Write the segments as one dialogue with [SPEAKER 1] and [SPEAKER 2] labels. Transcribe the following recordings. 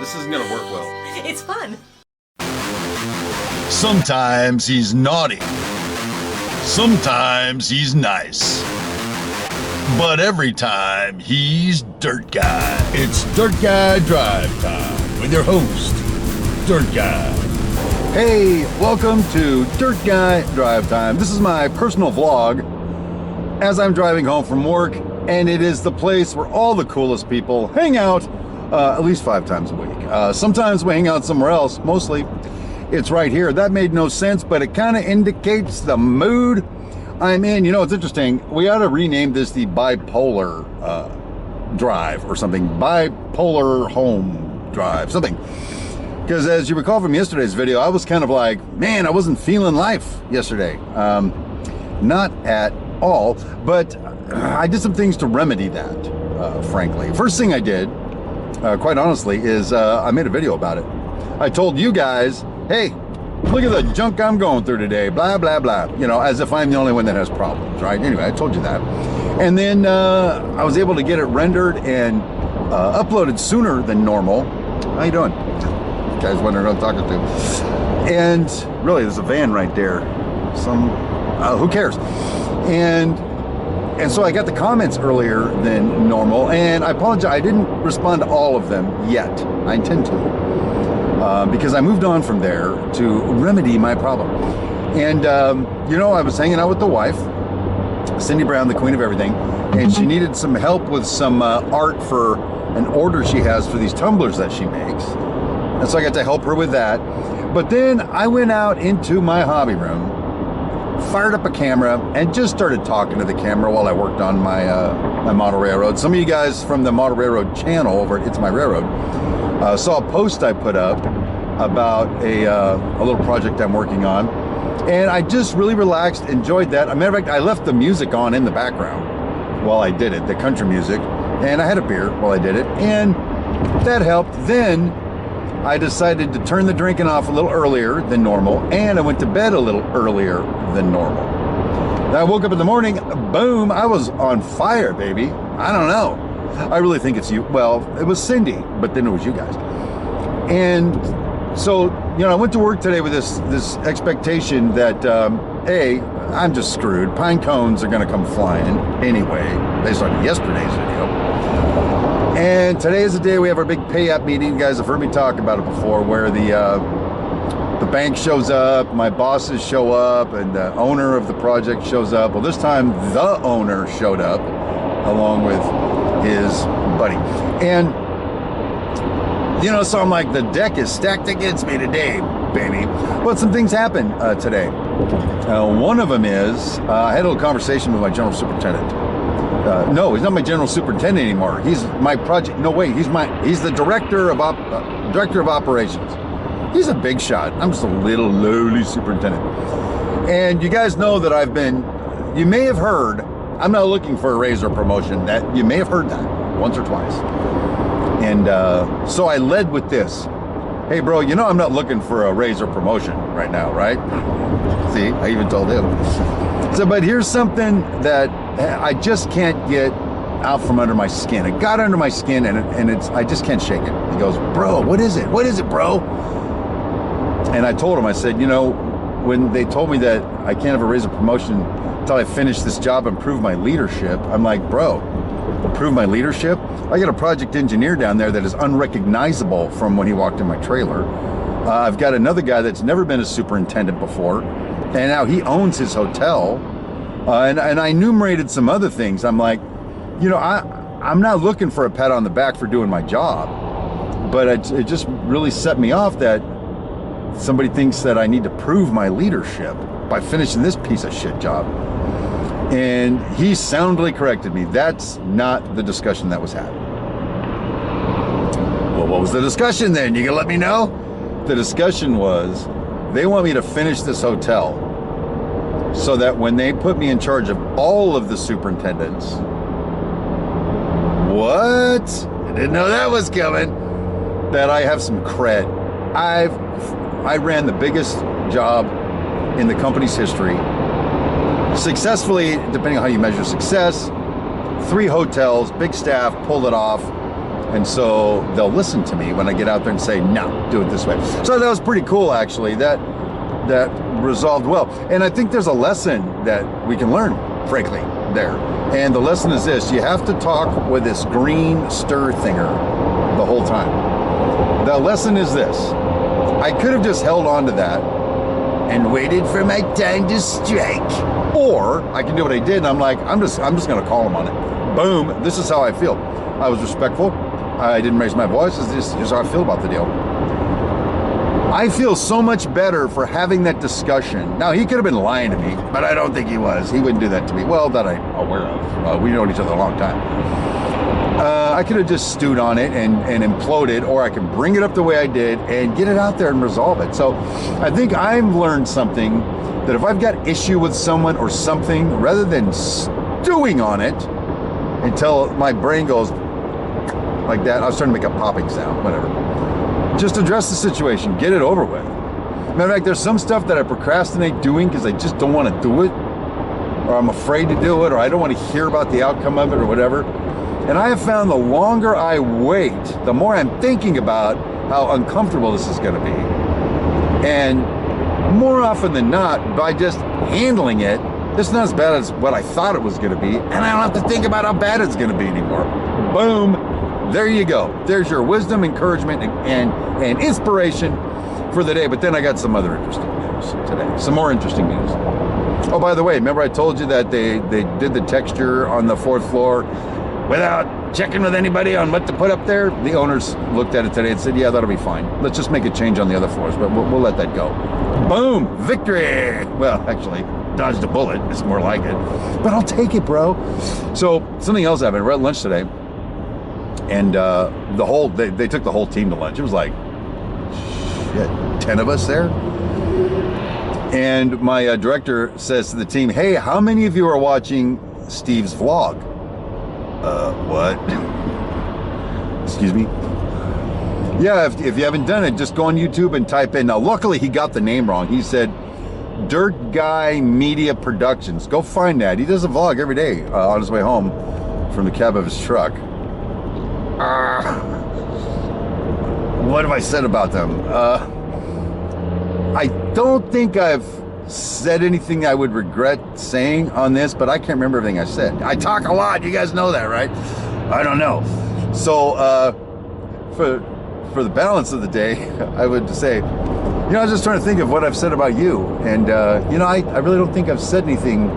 [SPEAKER 1] This isn't gonna work well.
[SPEAKER 2] It's fun.
[SPEAKER 3] Sometimes he's naughty. Sometimes he's nice. But every time he's Dirt Guy. It's Dirt Guy Drive Time with your host, Dirt Guy. Hey, welcome to Dirt Guy Drive Time. This is my personal vlog as I'm driving home from work, and it is the place where all the coolest people hang out at least 5 times a week. Sometimes we hang out somewhere else, mostly it's right here. That made no sense, but it kind of indicates the mood I'm in. You know, it's interesting. We ought to rename this the bipolar drive or something. Bipolar home drive, something. Because as you recall from yesterday's video, I was kind of like, man, I wasn't feeling life yesterday. Not at all, but I did some things to remedy that, frankly. First thing I did, quite honestly, is I made a video about it. I told you guys, hey, look at the junk I'm going through today, blah, blah, blah. You know, as if I'm the only one that has problems, right? Anyway, I told you that. And then I was able to get it rendered and uploaded sooner than normal. How you doing? You guys wondering who I'm talking to. And really, there's a van right there. Who cares? And so I got the comments earlier than normal, and I apologize, I didn't respond to all of them yet. I intend to, because I moved on from there to remedy my problem. And, you know, I was hanging out with the wife, Cindy Brown, the queen of everything, and she needed some help with some art for an order she has for these tumblers that she makes. And so I got to help her with that. But then I went out into my hobby room, fired up a camera, and just started talking to the camera while I worked on my my model railroad. Some of you guys from the Model Railroad channel over at It's My Railroad saw a post I put up about a little project I'm working on, and I just really relaxed, enjoyed that. As a matter of fact, I left the music on in the background while I did it, the country music, and I had a beer while I did it, and that helped. Then I decided to turn the drinking off a little earlier than normal, and I went to bed a little earlier than normal. Then I woke up in the morning, boom, I was on fire, baby. I don't know. I really think it's you. Well, it was Cindy, but then it was you guys. And so, you know, I went to work today with this expectation that, A, I'm just screwed. Pine cones are gonna come flying anyway, based on yesterday's video. And today is the day we have our big pay app meeting. You guys have heard me talk about it before, where the bank shows up, my bosses show up, and the owner of the project shows up. Well, this time the owner showed up along with his buddy. And, you know, so I'm like, the deck is stacked against me today, baby. But some things happened today. One of them is, I had a little conversation with my general superintendent. No, he's not my general superintendent anymore. He's my project. No, wait, he's the director of operations. He's a big shot. I'm just a little lowly superintendent. And you guys know that you may have heard, I'm not looking for a raise or promotion. That you may have heard that once or twice. And so I led with this. Hey, bro, you know I'm not looking for a raise or promotion right now, right? See, I even told him. So, but here's something that I just can't get out from under my skin. It got under my skin, and I just can't shake it. He goes, bro, what is it? What is it, bro? And I told him, I said, you know, when they told me that I can't have a raise or promotion until I finish this job and prove my leadership, I'm like, bro, prove my leadership? I got a project engineer down there that is unrecognizable from when he walked in my trailer. I've got another guy that's never been a superintendent before, and now he owns his hotel. And I enumerated some other things. I'm like, you know, I'm not looking for a pat on the back for doing my job, but it just really set me off that somebody thinks that I need to prove my leadership by finishing this piece of shit job. And he soundly corrected me. That's not the discussion that was had. Well, what was the discussion then? You gonna let me know? The discussion was, they want me to finish this hotel so that when they put me in charge of all of the superintendents, what? I didn't know that was coming. That I have some cred. I ran the biggest job in the company's history. Successfully, depending on how you measure success, 3 hotels, big staff, pulled it off. And so they'll listen to me when I get out there and say, no, do it this way. So that was pretty cool, actually. That resolved well. And I think there's a lesson that we can learn, frankly, there. And the lesson is this: you have to talk with this green stir thinger the whole time. The lesson is this: I could have just held on to that and waited for my time to strike. Or I can do what I did, and I'm like, I'm just gonna call him on it. Boom, this is how I feel. I was respectful. I didn't raise my voice. This is how I feel about the deal. I feel so much better for having that discussion. Now, he could have been lying to me, but I don't think he was. He wouldn't do that to me. Well, that I'm aware of. We've known each other a long time. I could have just stewed on it and imploded, or I could bring it up the way I did and get it out there and resolve it. So I think I've learned something, that if I've got issue with someone or something, rather than stewing on it until my brain goes like that, I was trying to make a popping sound, whatever. Just address the situation, get it over with. Matter of fact, there's some stuff that I procrastinate doing because I just don't want to do it, or I'm afraid to do it, or I don't want to hear about the outcome of it, or whatever. And I have found the longer I wait, the more I'm thinking about how uncomfortable this is going to be. And more often than not, by just handling it, it's not as bad as what I thought it was going to be, and I don't have to think about how bad it's going to be anymore. Boom. There you go. There's your wisdom, encouragement, and inspiration for the day. But then I got some other interesting news today. Some more interesting news. Oh, by the way, remember I told you that they did the texture on the 4th floor without checking with anybody on what to put up there? The owners looked at it today and said, yeah, that'll be fine. Let's just make a change on the other floors, but we'll let that go. Boom! Victory! Well, actually, dodged a bullet. It's more like it. But I'll take it, bro. So, something else happened. We're at lunch today. And they took the whole team to lunch. It was like, shit, 10 of us there. And my director says to the team, hey, how many of you are watching Steve's vlog? What? Excuse me? Yeah, if you haven't done it, just go on YouTube and type in. Now, luckily, he got the name wrong. He said Dirt Guy Media Productions. Go find that. He does a vlog every day on his way home from the cab of his truck. What have I said about them? I don't think I've said anything I would regret saying on this, but I can't remember everything I said. I talk a lot. You guys know that, right? I don't know. So for the balance of the day, I would say, I was just trying to think of what I've said about you. And, I really don't think I've said anything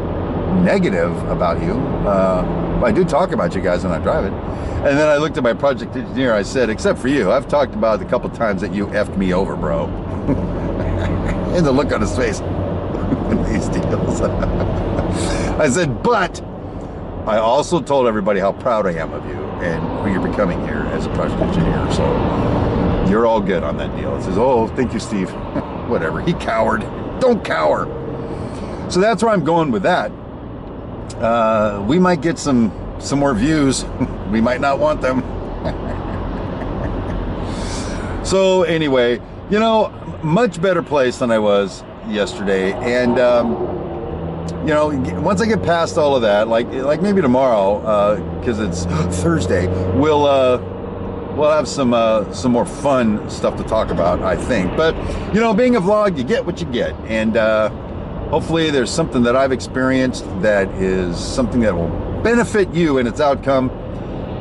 [SPEAKER 3] negative about you. But I do talk about you guys when I drive it. And then I looked at my project engineer. I said, except for you, I've talked about a couple times that you effed me over, bro. And the look on his face in these deals. I said, but I also told everybody how proud I am of you and who you're becoming here as a project engineer. So you're all good on that deal. It says, oh, thank you, Steve. Whatever. He cowered. Don't cower. So that's where I'm going with that. We might get some more views. We might not want them. So anyway, much better place than I was yesterday. And, once I get past all of that, like maybe tomorrow, because it's Thursday, we'll have some more fun stuff to talk about, I think. But, being a vlog, you get what you get. And hopefully there's something that I've experienced that is something that will benefit you in its outcome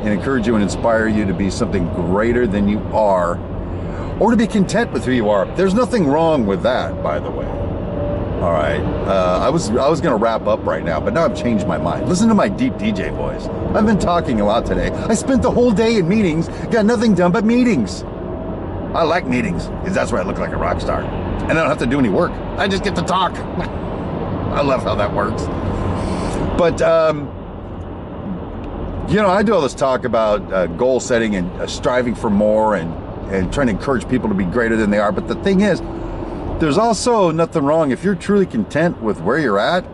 [SPEAKER 3] and encourage you and inspire you to be something greater than you are, or to be content with who you are. There's nothing wrong with that, by the way. All right, I was gonna wrap up right now, but now I've changed my mind. Listen to my deep DJ voice. I've been talking a lot today. I spent the whole day in meetings, got nothing done but meetings. I like meetings, because that's where I look like a rock star. And I don't have to do any work. I just get to talk. I love how that works. But, I do all this talk about goal setting and striving for more and trying to encourage people to be greater than they are. But the thing is, there's also nothing wrong. If you're truly content with where you're at,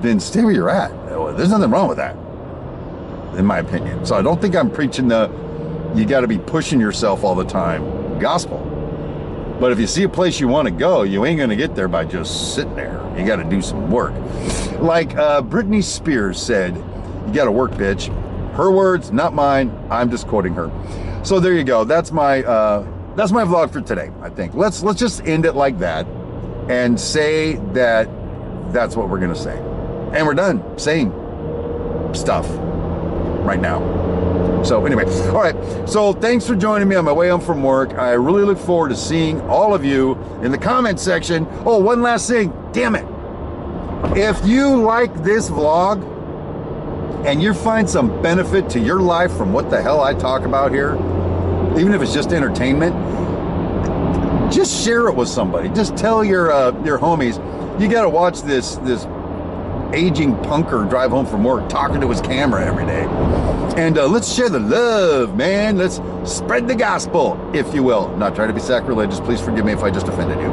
[SPEAKER 3] then stay where you're at. There's nothing wrong with that, in my opinion. So I don't think I'm preaching you got to be pushing yourself all the time gospel. But if you see a place you want to go, you ain't going to get there by just sitting there. You got to do some work. Like Britney Spears said, you got to work, bitch. Her words, not mine. I'm just quoting her. So there you go. That's my vlog for today. I think let's just end it like that and say that that's what we're gonna say, and we're done saying stuff right now. So anyway, all right. So thanks for joining me on my way home from work. I really look forward to seeing all of you in the comment section. Oh, one last thing. Damn it. If you like this vlog and you find some benefit to your life from what the hell I talk about here, even if it's just entertainment, just share it with somebody. Just tell your homies, you got to watch this aging punker drive home from work talking to his camera every day. And let's share the love, man. Let's spread the gospel, if you will. Not trying to be sacrilegious. Please forgive me if I just offended you.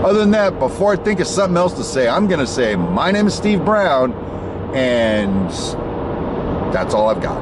[SPEAKER 3] Other than that, before I think of something else to say, I'm going to say, my name is Steve Brown, and that's all I've got.